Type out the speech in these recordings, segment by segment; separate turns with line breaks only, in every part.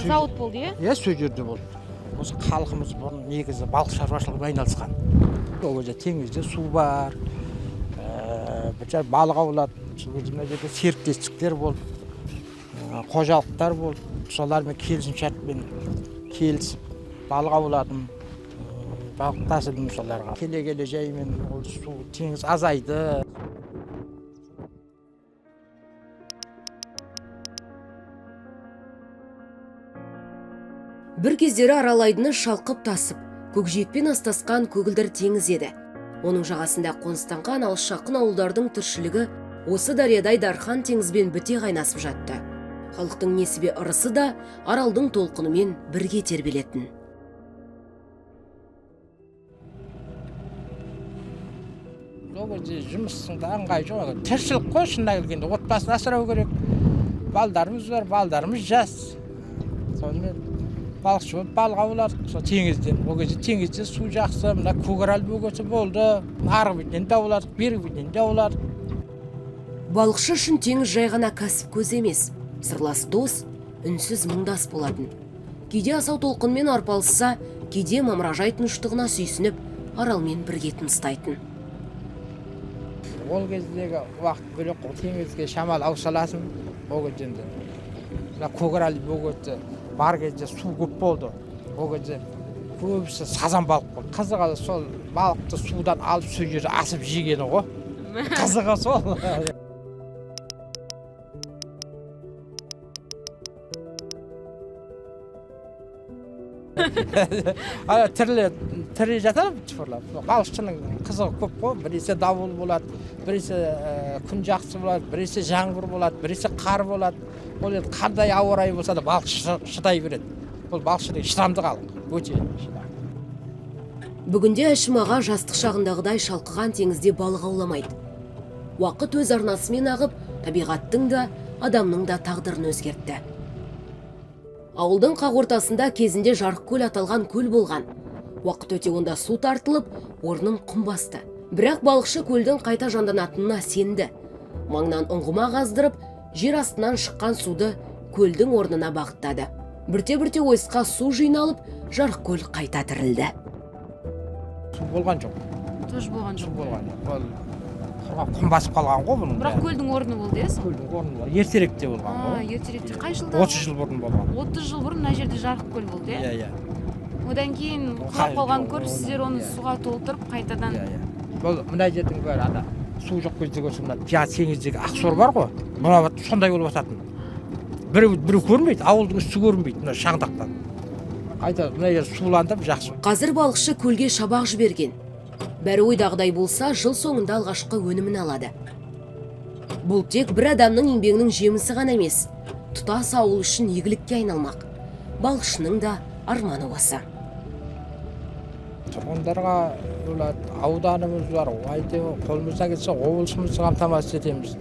завод болды, иә?
Иә, сол жерде болды. Осы халқымыз бұрын негізі балық шаруашылығымен айналысқан. Ол жерде теңізде су бар, бір балық аулады. Мына жерде серіктестіктер болды, қожалықтар болды. Солармен келісімшартпен келісіп балық ауладым, балық тасыдым соларға. Келе жаймен ол су теңіз азайды.
Бір кездері Арал айдыны шалқып тасып, көкжиекпен астасқан көгілдір теңіз еді. Оның жағасында қоныстанған алыс жақын ауылдардың тіршілігі осы дариядай дархан теңізбен біте қайнасып жатты. Халықтың несібе ырысы да Аралдың толқынымен бірге тербелетін.
Жұмыстың да ыңғайы жоқ. Тіршілік қой, шынына келгенде отбасын асырау керек. Балдарымыз бар, балдарымыз жас. Сонымен балықшы болып балық ауладық сол теңізден. Ол кезде теңізде су жақсы, мына Көкарал бөгесі болды. Арғы бетінен де ауладық, бергі бетінен де ауладық.
Балықшы үшін теңіз жай ғана кәсіп көзі емес, сырлас дос, үнсіз мұңдас болатын. Кейде асау толқынмен арпалысса, кейде мамыражай тыныштығына сүйсініп, Аралмен бірге тыныстайтын.
Ол кездегі уақыт бөлек қой, теңізге шамал аусаласын. Ол кезінде мына Көкарал бөгесі бар кезде су көп болды. Ол кезде көбісі сазан балық болды. Қызығы сол балықты судан алып сол жерде асып жегені ғой. Қызығы сол. Тірі жатар тұфырлап. Балықшының қызығы көп қой. Біресе дауыл болады, біресе күн жақсы болады, біресе жаңбыр болады, біресе қар болады. Ол енді қандай ауа райы болса да балық шыдай береді. Ол балықшының шыдамды халық, өте шыдамды.
Бүгінде Әшім аға жастық шағындағыдай шалқыған теңізде балық ауламайды. Уақыт өз арнасымен ағып, табиғаттың да, адамның да тағдырын өзгертті. Ауылдың қақ ортасында кезінде Жарықкөл аталған көл болған. Уақыт өте онда су тартылып, орнын құм басты. Бірақ балықшы көлдің қайта жанданатынына сенді. Маңнан ұңғыма қаздырып, жер астынан шыққан суды көлдің орнына бағыттады. Бірте-бірте ойысқа су жиналып, Жарықкөл қайта тірілді.
Су болған жоқ.
Тоже болған жоқ.
Болған жоқ. Құм басып қалған ғой бұның.
Бірақ көлдің орны болды, иә?
Көлдің орны болды. Ертеректе болған ғой.
Ертеректе қай жылда?
30 жыл бұрын болған.
30 жыл бұрын мына жерде Жарықкөл болды, иә?
Иә.
Одан кейін құрап қалған көріп, сіздер оны суға толтырып қайтадан.
Бұл мына жердің бәрі ана су жоқ кезде көрсем, мына теңіздегі Ақсор бар ғой. Мына сондай болып жататын. Біреу көрмейді, ауылдың үсті көрінбейді мына шаңдақтан. Қайта мына жер суландып жақсы.
Қазір балықшы көлге шабақ жіберген. Бәрі ойдағыдай болса, жыл соңында алғашқы өнімін алады. Бұл тек бір адамның еңбегінің жемісі ғана емес, тұтас ауыл үшін игілікке айналмақ. Балықшының да арманы осы.
Тұрғындарға ауданымыз бар, қолымыздан келсе облысымызды қамтамасыз етеміз.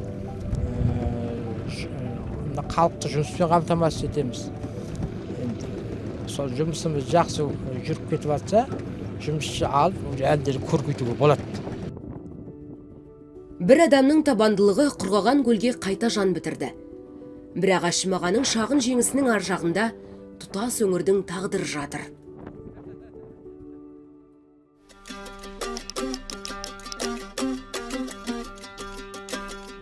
Халықты жұмыспен қамтамасыз етеміз. Сол жұмысымыз жақсы жүріп кетіп жатса, жұмысшы алып, әлдері көркейтуге болады.
Бір адамның табандылығы құрғаған көлге қайта жан бітірді. Бірақ Әшім ағаның шағын жеңісінің ар жағында тұтас өңірдің тағдыры жатыр.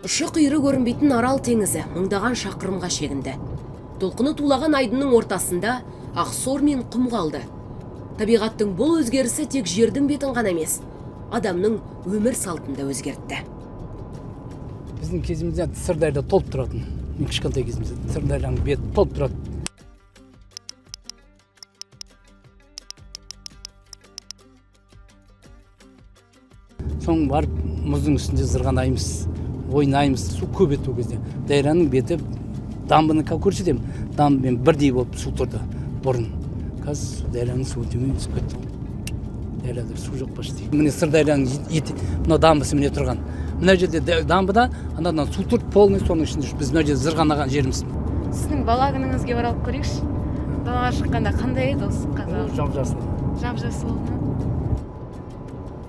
Ұшы қиыры көрінбейтін Арал теңізі мыңдаған шақырымға шегінді. Толқыны тулаған айдынның ортасында Ақсор мен құм қалды. Табиғаттың бұл өзгерісі тек жердің бетін ғана емес, адамның өмір салтында өзгертті.
Біздің кезімізде Сырдария толып тұратын. Мен кішкентай кезімізде Сырдарияның беті толып тұрады. Соң барып мұздың үстінде зырғанаймыз, ойнаймыз, су көп еді ол кезде. Дарияның беті дамбыны көрсетемін. Дамбымен бірдей болып су тұрды бұрын. Қазір дарияның суы төмен түсіп кетті. Дарияда су жоқ почти. Міне Сырдарияның мына дамбысы міне тұрған. Мына жерде дамбыда анадан су тұрып, полный соның ішінде біз мына жерде зырғанаған жеріміз.
Сіздің бала күніңізге оралып көрейікші. Далаға шыққанда қандай еді осы қазақ?
Жап-жасыл.
Жап-жасыл болды.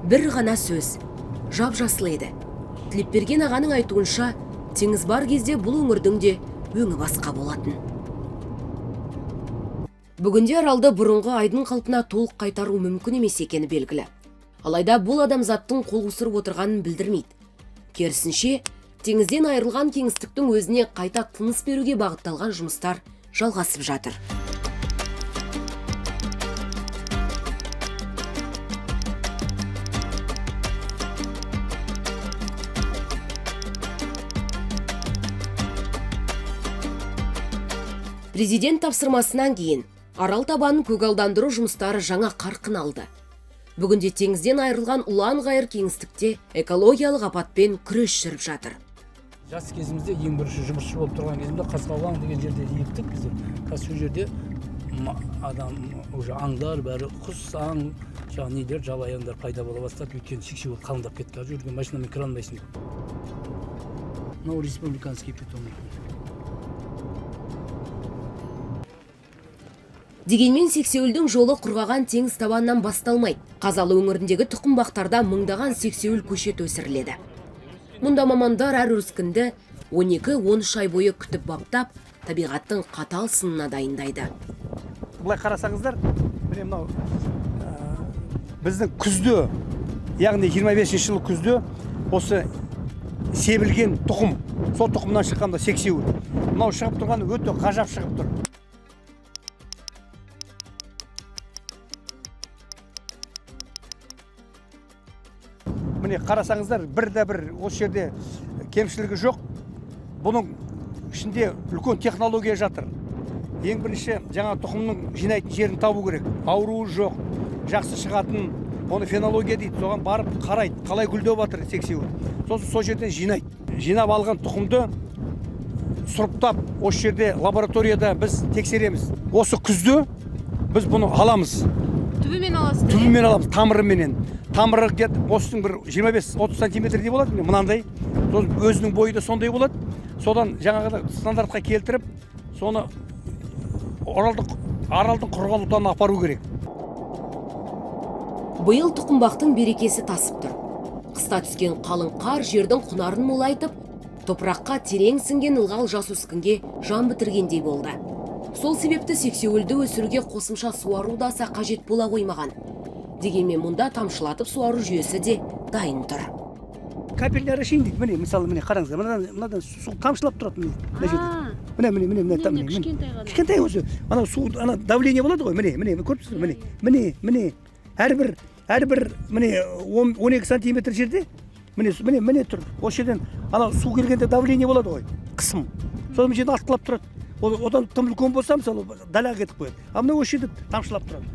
Бір ғана сөз, жап-жасыл еді. Тілепберген ағаның айтуынша, теңіз бар кезде бұл өңірдің де өңі басқа болатын. Бүгінде аралды бұрынғы айдын қалпына толық қайтару мүмкін емес екені белгілі. Алайда бұл адамзаттың қол қусырып отырғанын білдірмейді. Керісінше, теңізден айырылған кеңістіктің өзіне қайта тыныс беруге бағытталған жұмыстар жалғасып жатыр. Президент тапсырмасынан кейін арал табанын көгалдандыру жұмыстары жаңа қарқын алды. Бүгінде теңізден айырылған ұлан ғайыр кеңістікте экологиялық апатпен күрес жүріп жатыр.
Жас кезімізде ең бірінші жұмысшы болып тұрған кезімде Қасқалаң деген жерде ектік бізде. Қазір сол жерде адам уже аңдар бәрі құс, аң, жаңағы нелер, жалаяндар пайда бола бастады. Өйткені сексеуіл қалыңдап кетті. Қазір жүрген машинамен кіре алмайсың. Мынау республиканский питон.
Дегенмен сексеуілдің жолы құрғаған теңіз табанынан басталмайды. Қазалы өңіріндегі тұқымбақтарда мыңдаған сексеуіл көшет өсіріледі. Мұнда мамандар әр өріскінді 12-13 ай бойы күтіп баптап, табиғаттың қатал сынына дайындайды.
Бұлай қарасаңыздар, міне мынау біздің күзде, яғни 25 жыл күзде осы себілген тұқым, сол тұқымнан шыққанда сексеуіл. Мынау шығып тұрған өте ғажап шығып тұр. Міне қарасаңыздар, бір осы жерде кемшілігі жоқ. Бұның ішінде үлкен технология жатыр. Ең бірінші жаңа тұқымның жинайтын жерін табу керек. Ауруы жоқ, жақсы шығатын, оны фенология дейді. Соған барып қарайды, қалай гүлдеп жатыр сексеуіл. Сосын сол жерден жинайды. Жинап алған тұқымды сұрыптап, осы жерде лабораторияда біз тексереміз. Осы күзде біз бұны аламыз.
Түбімен аласыз?
Түбімен аламыз, тамырыменен. Тамыры осының бір 25-30 сантиметрдей болады, мынандай. Өзінің бойы да сондай болады. Содан жаңағы стандартқа келтіріп, соны аралдың құрғақ отанына апару керек.
Биыл тұқымбақтың берекесі тасып тұр. Қыста түскен қалың қар жердің құнарын молайтып, топыраққа терең сіңген ылғал жас өскінге жан бітіргендей болды. Сол себепті сексеуілді өсіруге қосымша суару да аса қажет бола қоймаған. Дегенмен мұнда тамшылатып суару жүйесі де дайын тұр.
Капелляр ішейін дейді. Міне, мысалы, міне қараңыздар. Мынадан су тамшылап тұрады. Міне. Кішкентай өзі. Ана су, ана давление болады ғой. Міне, көріп тұрсыз? Міне. Әрбір міне 12 сантиметр жерде міне тұр. Осы жерден ана су келгенде давление болады ғой. Қысым. Содан жерден артқылап тұрады. Одан тым үлкен болса, мысалы, далаға кетіп қояды. А мына осы жерде тамшылап тұрады.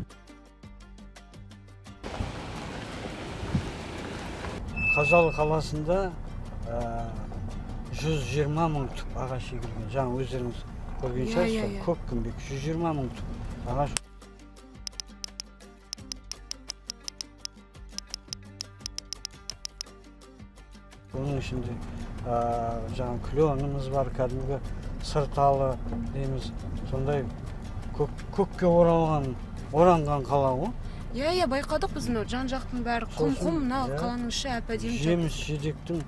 Қазалы қаласында 120 мың түп ағаш егілген. Жаңа өздеріңіз көрген шығарсыздар, көп күнбек 120 мың түп ағаш. Оның ішінде жаңа күлөніміз бар, кәдімгі сырталы дейміз. Сондай көкке оранған қала ғой.
Иә, байқадық біз мынау жан-жақтың бәрі құм-құм, мынау қаланың іші әп-әдемі.
Жеміс-жидектің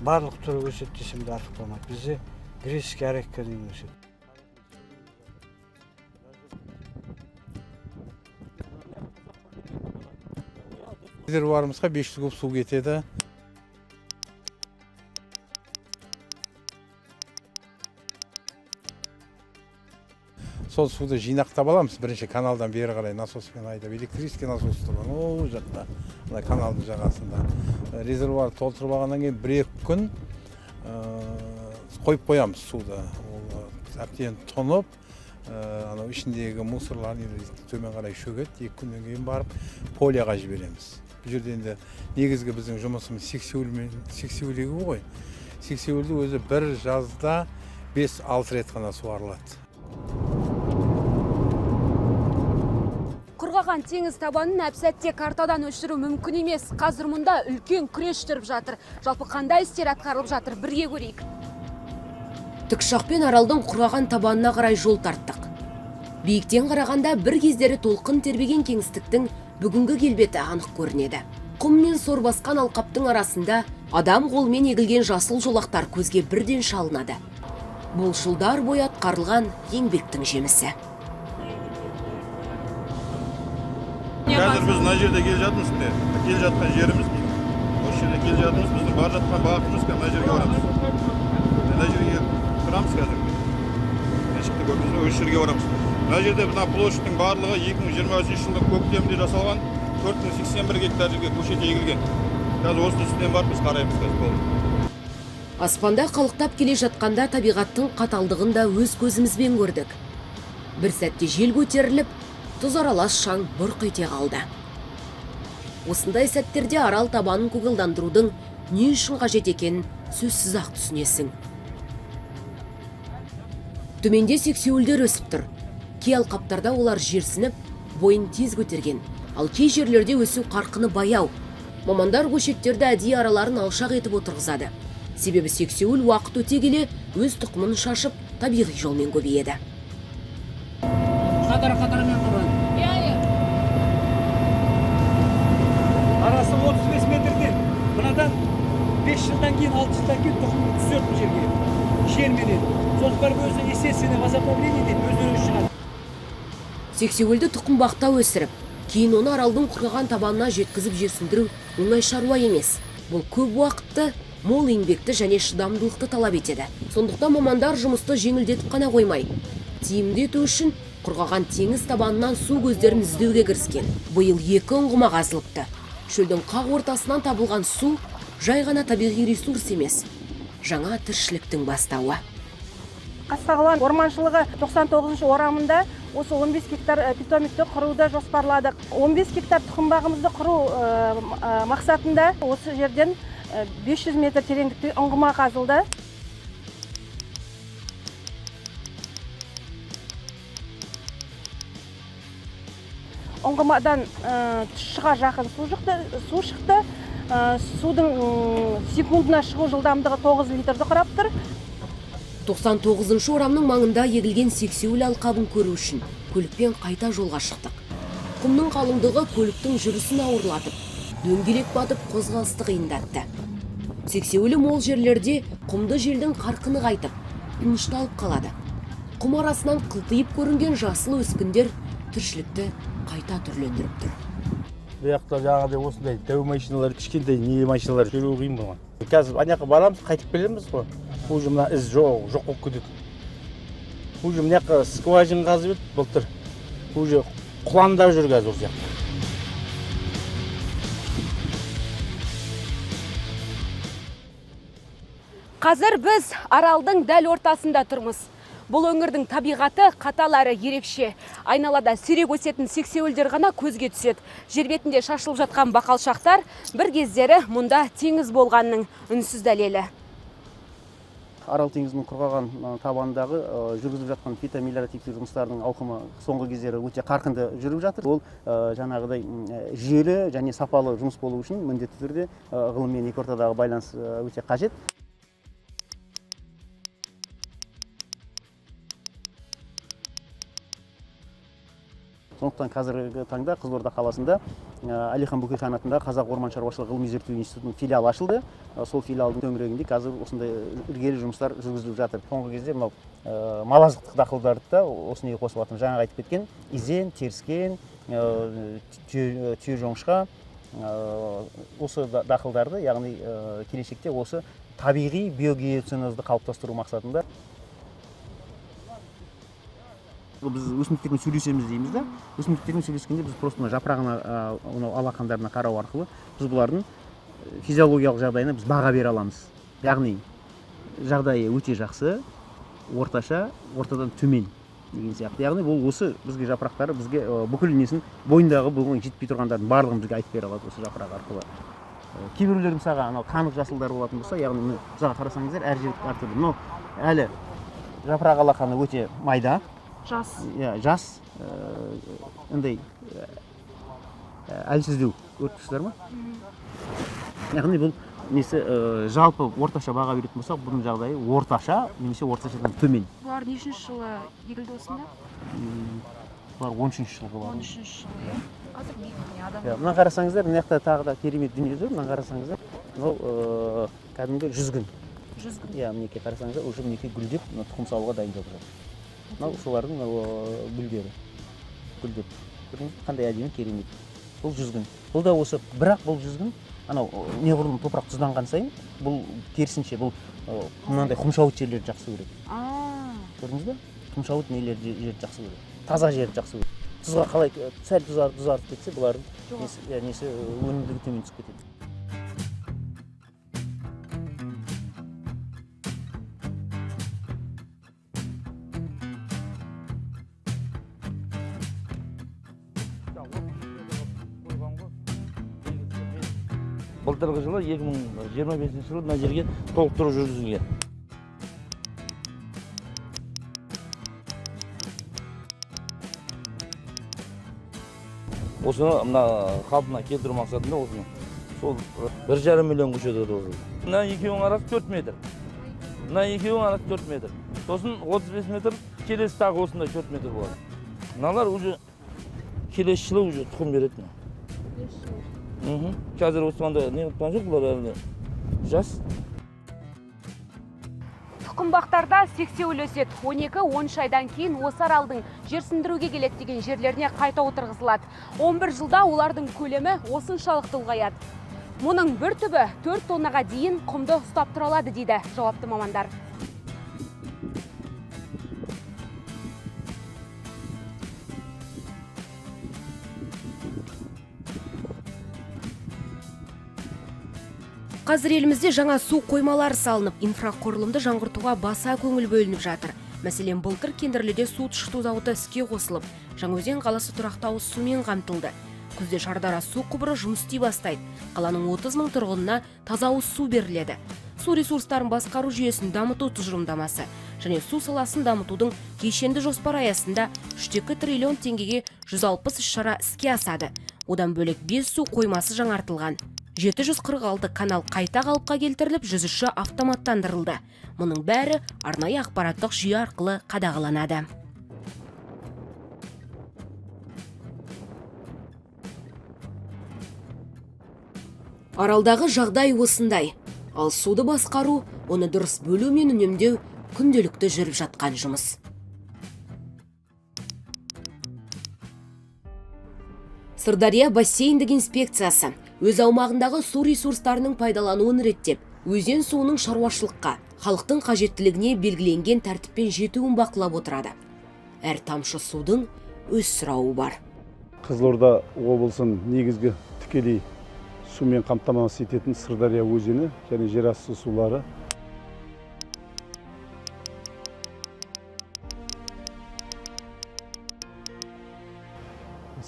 барлық түрі өседі десем де артық болмайды. Бізде грецкий орехқа дейін өседі.
Резервуарымызға 500 куб су кетеді. Сол суды жинақтап аламыз. Бірінші каналдан бері қарай насоспен айдап, электрический насос бар. О, жақта, каналдың жағасында. Резервуар толтырып алғаннан кейін 1-2 күн қойып қоямыз суды. Ол әбден тұнып, анау ішіндегі мусорлар төмен қарай шөгеді. 2 күннен кейін барып полияға жібереміз. Бұл жерде енді негізгі біздің жұмысымыз сексеуілегі ғой. Сексеуілді өзі бір жазда 5-6 рет қана суарылады.
Құрғаған теңіз табанын әп-сәтте картадан өшіру мүмкін емес. Қазір мұнда үлкен күрес жүріп жатыр. Жалпы қандай істер атқарылып жатыр, бірге көрейік.
Тікұшақпен аралдың құрғаған табанына қарай жол тарттық. Биіктен қарағанда бір кездері толқын тербеген кеңістіктің бүгінгі келбеті анық көрінеді. Құм мен сор басқан алқаптың арасында адам қолмен егілген жасыл жолақтар көзге бірден шалынады. Бұл жылдар бойы атқарылған еңбектің жемісі.
мына жерде келе жатырмыз міне. Келе жатқан жеріміз. Осы жерде келе жатырмыз. Біздің бар жатқан бағытымыз мына жерге барамыз. Мына жерге тұрамыз қазір. Меншікті көрдіңіз бе? Осы жерге барамыз. Мына жерде мына площадьтың барлығы 2023 жылдың көктемінде жасалған 4081 гектар жерге көшет егілген. Қазір осының үстінен барып біз қараймыз қазір болды.
Аспанда қалықтап келе жатқанда табиғаттың қаталдығын да өз көзімізбен көрдік. Бір сәтте жел көтеріліп, тұз аралас шаң бұрқ ете қалды. Осындай сәттерде арал табанын көгалдандырудың не үшін қажет екенін сөзсіз-ақ түсінесің. Төменде сексеуілдер өсіп тұр. Кей алқаптарда олар жерсініп, бойын тез көтерген, ал кей жерлерде өсу қарқыны баяу. Мамандар көшеттерді әдейі араларын алшақ етіп отырғызады. Себебі сексеуіл уақыт өте келе өз тұқымын шашып, табиғи жолмен көбейеді.
Қатар-қатармен тұрады.
Арасы 35 метрден, мынадан 5 жылдан кейін, 6 жылдан кейін тұқымды түсетін жерге. Жерменен. Сосын өзі естественно возобновление дейді, өздері шығады.
Сексеуілді тұқым бақтау өсіріп, кейін оны аралдың құрғаған табанына жеткізіп жерсіндіру оңай шаруа емес. Бұл көп уақытты, мол еңбекті және шыдамдылықты талап етеді. Сондықтан мамандар жұмысты жеңілдетіп қана қоймай, тиімді ету үшін құрғаған теңіз табанынан су көздерін іздеуге кіріскен. Биыл 2 ұңғыма қазылыпты. Шөлдің қақ ортасынан табылған су жай ғана табиғи ресурс емес, жаңа тіршіліктің бастауы.
Қасқағылан орманшылығы 99-шы орамында осы 15 гектар питомникті құруды жоспарладық. 15 гектар тұқымбағымызды құру мақсатында осы жерден 500 метр тереңдікте ұңғыма қазылды. Ұңғымадан тұшыға жақын су шықты. Судың секундына шығу жылдамдығы 9 литрді құрап тұр.
99-шы орамның маңында егілген сексеуіл алқабын көру үшін көлікпен қайта жолға шықтық. Құмның қалыңдығы көліктің жүрісін ауырлатып, дөңгелек батып қозғалысты қиындатты. Сексеуілі мол жерлерде құмды желдің қарқыны қайтып, тынышталып қалады. Құм арасынан қылтиып көрінген жасыл өскіндер тіршілікті қайта түрлендіріп тұр.
Бұяқта жаңағыдай осындай дәу машиналар, кішкентай не машиналар жүру қиын болған. Қазір аняққа барамыз, қайтып келеміз ғой. Уже мына із жоқ болып кетеді. Уже мына скважин қазып еді былтыр. Уже құландап жүр қазір осы жақта.
Қазір біз аралдың дәл ортасында тұрмыз. Бұл өңірдің табиғаты қатал әрі ерекше. Айналада сирек өсетін сексеуілдер ғана көзге түседі. Жер бетінде шашылып жатқан бақалшақтар бір кездері мұнда теңіз болғанның үнсіз дәлелі.
Арал теңізінің құрғаған табанындағы жүргізіп жатқан фитомелиоративтік жұмыстардың ауқымы соңғы кездері өте қарқынды жүріп жатыр. Ол жаңағыдай жүйелі және сапалы жұмыс болу үшін міндетті түрде ғылым мен екі ортадағы байланыс өте қажет. Сондықтан қазіргі таңда Қызылорда қаласында Әлихан Бөкейхан атындағы Қазақ орман шаруашылығы ғылыми зерттеу институтының филиалы ашылды. Сол филиалдың төңірегінде қазір осындай ілгері жұмыстар жүргізіліп жатыр. Соңғы кезде мынау мал азықтық дақылдарды да осыны қосып жатырмыз. Жаңа айтып кеткен изен, теріскен, түйежоңышқа осы дақылдарды, яғни келешекте осы табиғи биогеоценозды қалыптастыру мақсатында біз өсімдіктермен сөйлесеміз дейміз да. Өсімдіктермен сөйлескенде біз просто жапырағына, алақандарына қарау арқылы біз бұлардың физиологиялық жағдайына біз баға бере аламыз. Яғни жағдайы өте жақсы, орташа, ортадан төмен деген сияқты. Яғни бұл осы бізге жапырақтары бізге бүкіл несін бойындағы бүгін жетпей тұрғандардың барлығын бізге айтып бере алады осы жапырақ арқылы. Кейбіреулер мысалға анау қанық жасылдар болатын болса, яғни мысалға қарасаңыздар әр жер әртүрлі. Мынау әлі жапырақ алақаны өте майда.
Жас.
Жас, андай әлсіздеу өрткішілер ма? Яғни бұл несі жалпы орташа баға беретін болсақ, бұның жағдайы орташа, немесе орташадан төмен.
Бұлар нешінші жылы егілді осында?
Бұлар 13-ші жылғы бар.
13-ші жылы, қазір не адам?
Мына қарасаңыздар, мына жақта тағы да керемет дүние жүр. Мына қарасаңыздар, мынау кәдімгі жүзгін.
Жүзгін.
Мінекей қарасаңыздар, уже мінекей гүлдеп, тұқым салуға дайындалып жатыр. Мынау солардың гүлдері. Гүлдеп. Қандай әдемі керемет. бұл жүзгін. Бұл да осы, бірақ бұл жүзгін анау неғұрлым топырақ тұзданған сайын бұл керісінше бұл мынандай құмшауыт жерлерді жақсы көреді. Көрдіңіз бе? Құмшауыт нелерді жерді жақсы көреді. Таза жерді жақсы көреді. Тұзға қалай сәл тұзартып кетсе, бұлардың несі өнімділігі төмен түсіп кетеді.
Былтырғы жылы 2025 жылы мына жерге толықтыру жүргізілген. Осыны мына қалпына келтіру мақсатында осыны сол 1,5 миллион көшет отырғызылды. Мына екеуінің арасы 4 метр. Мына екеуінің арасы 4 метр. Сосын 35 метр, келесі тағы осындай 4 метр болады. Мыналар уже келесі жылы уже тұқым береді. Қазір осығанда не ұтқан жоқ, бұлар әлі жас.
Тұқымбақтарда сексеуіл өседі. 12-13 айдан кейін осы аралдың жерсіндіруге келеді деген жерлеріне қайта отырғызылады. 11 жылда олардың көлемі осыншалықты ұлғаяды. Мұның бір түбі 4 тоннаға дейін құмды ұстап тұра алады дейді жауапты мамандар.
Қазір елімізде жаңа су қоймалары салынып, инфрақұрылымды жаңғыртуға баса көңіл бөлініп жатыр. Мәселен, былтыр Кендірліде су тұщыту зауыты іске қосылып, Жаңаөзен қаласы тұрақты ауыз сумен қамтылды. Күзде Шардара су құбыры жұмыс істей бастайды. Қаланың 30 мың тұрғынына таза ауыз су беріледі. Су ресурстарын басқару жүйесін дамыту тұжырымдамасы және су саласын дамытудың кешенді жоспар аясында 3,2 триллион теңгеге 160 іс-шара іске асады. Одан бөлек 5 су қоймасы жаңартылған. 746 канал қайта қалыпқа келтіріліп, 103-і автоматтандырылды. Мұның бәрі арнайы ақпараттық жүйе арқылы қадағаланады. Аралдағы жағдай осындай. Ал суды басқару, оны дұрыс бөлу мен үнемдеу күнделікті жүріп жатқан жұмыс. Сырдария бассейндік инспекциясы өз аумағындағы су ресурстарының пайдалануын реттеп, өзен суының шаруашылыққа, халықтың қажеттілігіне белгіленген тәртіппен жетуін бақылап отырады. Әр тамшы судың өз сұрауы бар.
Қызылорда облысын негізгі тікелей сумен қамтамасыз ететін Сырдария өзені және жерасты сулары.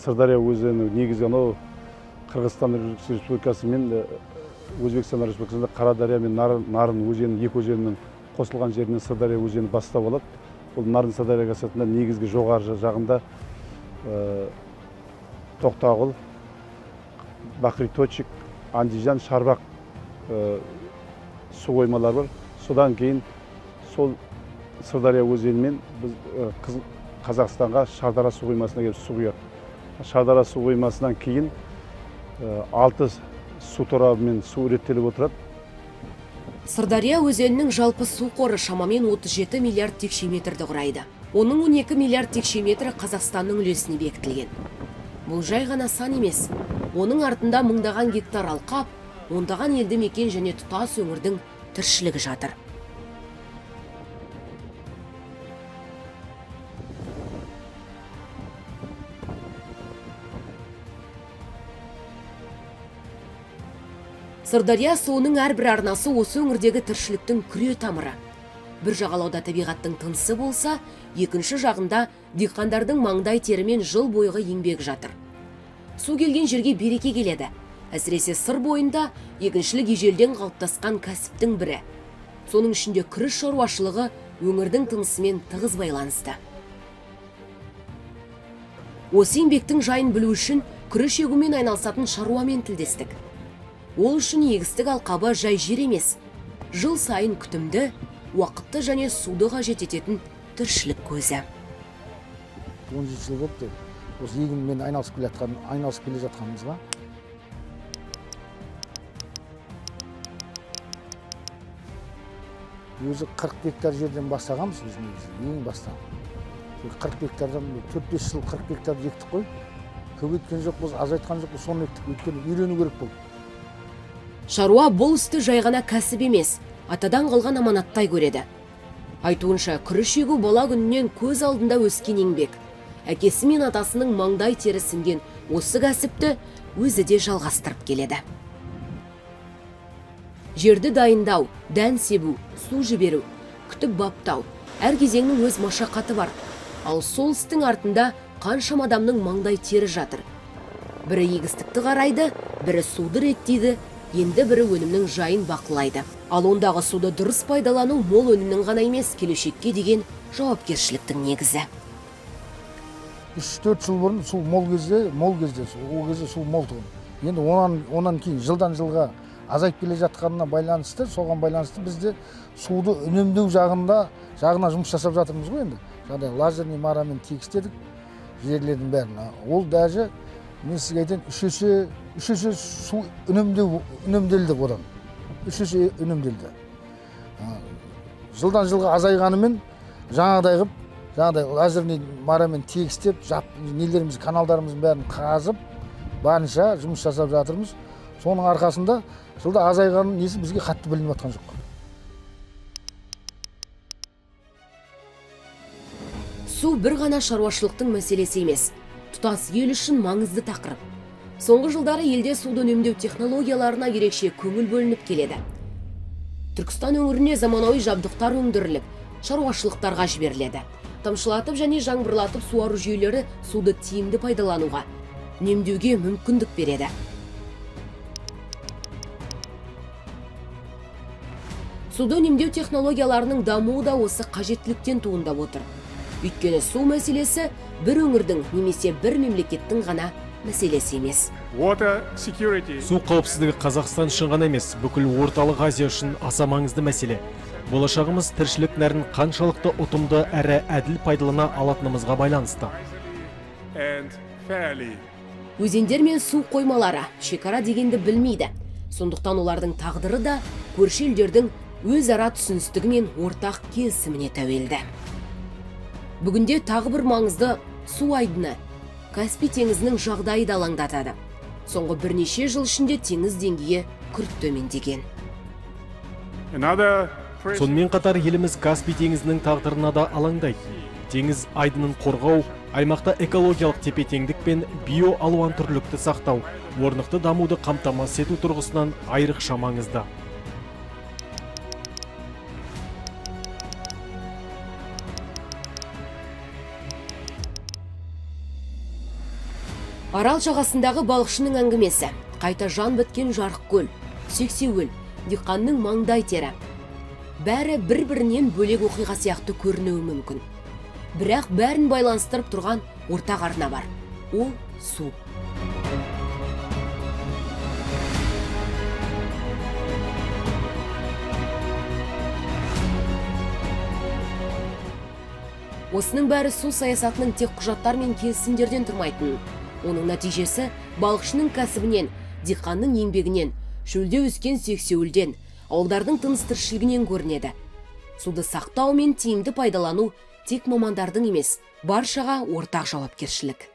Сырдария өзені негізгі анау Қырғызстан Республикасы мен Өзбекстан Республикасында Қарадария мен Нарын өзенінің екі өзенінің қосылған жерінен Сырдария өзені бастап алады. Бұл Нарын Сырдария қасатында негізгі жоғары жағында Тоқтағұл, Бақриточек, Андижан, Шарбақ су қоймалары бар. Содан кейін сол Сырдария өзенімен біз Қазақстанға Шардара су қоймасына келіп су құяды. Шардара су қоймасынан кейін 6 су торабымен су реттеліп отырады.
Сырдария өзенінің жалпы су қоры шамамен 37 миллиард текше метрді құрайды. Оның 12 миллиард текше метрі Қазақстанның үлесіне бекітілген. Бұл жай ғана сан емес. Оның артында мыңдаған гектар алқап, ондаған елді мекен және тұтас өңірдің тіршілігі жатыр. Сырдария суының әрбір арнасы осы өңірдегі тіршіліктің күре тамыры. Бір жағалауда табиғаттың тынысы болса, екінші жағында диқандардың маңдай терімен жыл бойғы еңбек жатыр. Су келген жерге береке келеді. Әсіресе сыр бойында егіншілік ежелден қалыптасқан кәсіптің бірі. Соның ішінде күріш шаруашылығы өңірдің тынысымен тығыз байланысты. Осы еңбектің жайын білу үшін күріш егумен айналысатын шаруамен тілдестік. Ол үшін егістік алқабы жай жер емес. Жыл сайын күтімді, уақытты және суды қажет ететін тіршілік көзі.
17 жыл болды. Осы егінмен айналысып келе жатқанымызға. Өзі 40 гектар жерден бастағанбыз біз негізі, ең бастан. 40 гектардан 4-5 жыл 40 гектар ектік қой. көбейткен жоқпыз, азайтқан жоқпыз, соны еттік. Өйткені үйрену керек болды.
Шаруа бұл істі жай ғана кәсіп емес, атадан қалған аманаттай көреді. Айтуынша, күріш егу бала күнінен көз алдында өскен еңбек. Әкесі мен атасының маңдай тері сіңген осы кәсіпті өзі де жалғастырып келеді. Жерді дайындау, дән себу, су жіберу, күтіп баптау, әр кезеңнің өз машақаты бар. Ал сол істің артында қаншама адамның маңдай тері жатыр. Бірі егістікті қарайды, бірі суды реттейді, енді бірі өнімнің жайын бақылайды. Ал ондағы суды дұрыс пайдалану мол өнімнің ғана емес, келешекке деген жауапкершіліктің негізі.
3-4 жыл бұрын су мол кезде, ол кезде су мол тұғын. Енді онан кейін жылдан жылға азайып келе жатқанына байланысты, соған байланысты бізде суды үнемдеу жағына жұмыс жасап жатырмыз ғой енді. Жаңағыдай лазерный марамен тегістедік жерлердің бәрін. Ол даже мен сізге айтайын, үш есе су үнемделді одан. 3 есе үнемделді. Жылдан жылға азайғанымен жаңағыдай лазерный марамен тегістеп, нелеріміз, каналдарымыздың бәрін қазып, барынша жұмыс жасап жатырмыз. Соның арқасында жылда азайғанның несі бізге қатты білініп жатқан жоқ.
Су бір ғана шаруашылықтың мәселесі емес, тұтас ел үшін маңызды тақырып. Соңғы жылдары елде суды үнемдеу технологияларына ерекше көңіл бөлініп келеді. Түркістан өңіріне заманауи жабдықтар өндіріліп, шаруашылықтарға жіберіледі. Тамшылатып және жаңбырлатып суару жүйелері суды тиімді пайдалануға, үнемдеуге мүмкіндік береді. Суды үнемдеу технологияларының дамуы да осы қажеттіліктен туындап отыр. Өйткені су мәселесі бір өңірдің немесе бір мемлекеттің ғана мәселесі емес.
Су қауіпсіздігі Қазақстан үшін ғана емес, бүкіл орталық Азия үшін аса маңызды мәселе. Болашағымыз тіршілік нәрін қаншалықты ұтымды әрі әділ пайдалана алатынымызға байланысты.
Өзендер мен су қоймалары шекара дегенді білмейді. Сондықтан олардың тағдыры да көрші елдердің өзара түсіністігі мен ортақ келісіміне тәуелді. Бүгінде тағы бір маңызды су айдыны Каспий теңізінің жағдайы да алаңдатады. Соңғы бірнеше жыл ішінде теңіз деңгейі күрт төмендеген.
Сонымен қатар еліміз Каспий теңізінің тағдырына да алаңдайды. Теңіз айдынын қорғау, аймақта экологиялық тепе-теңдік пен биоалуантүрлілікті сақтау, орнықты дамуды қамтамасыз ету тұрғысынан айрықша маңызды.
Арал жағасындағы балықшының әңгімесі, қайта жан біткен жарық көл, сексеуіл, диқанның маңдай тері. Бәрі бір-бірінен бөлек оқиға сияқты көрінуі мүмкін. Бірақ бәрін байланыстырып тұрған ортақ арна бар. Ол су. Осының бәрі су саясатының тек құжаттар мен келісімдерден тұрмайтын. Оның нәтижесі балықшының кәсібінен, диқанның еңбегінен, шөлде өскен сексеуілден, ауылдардың тыныс-тіршілігінен көрінеді. Суды сақтау мен тиімді пайдалану тек мамандардың емес, баршаға ортақ жауапкершілік.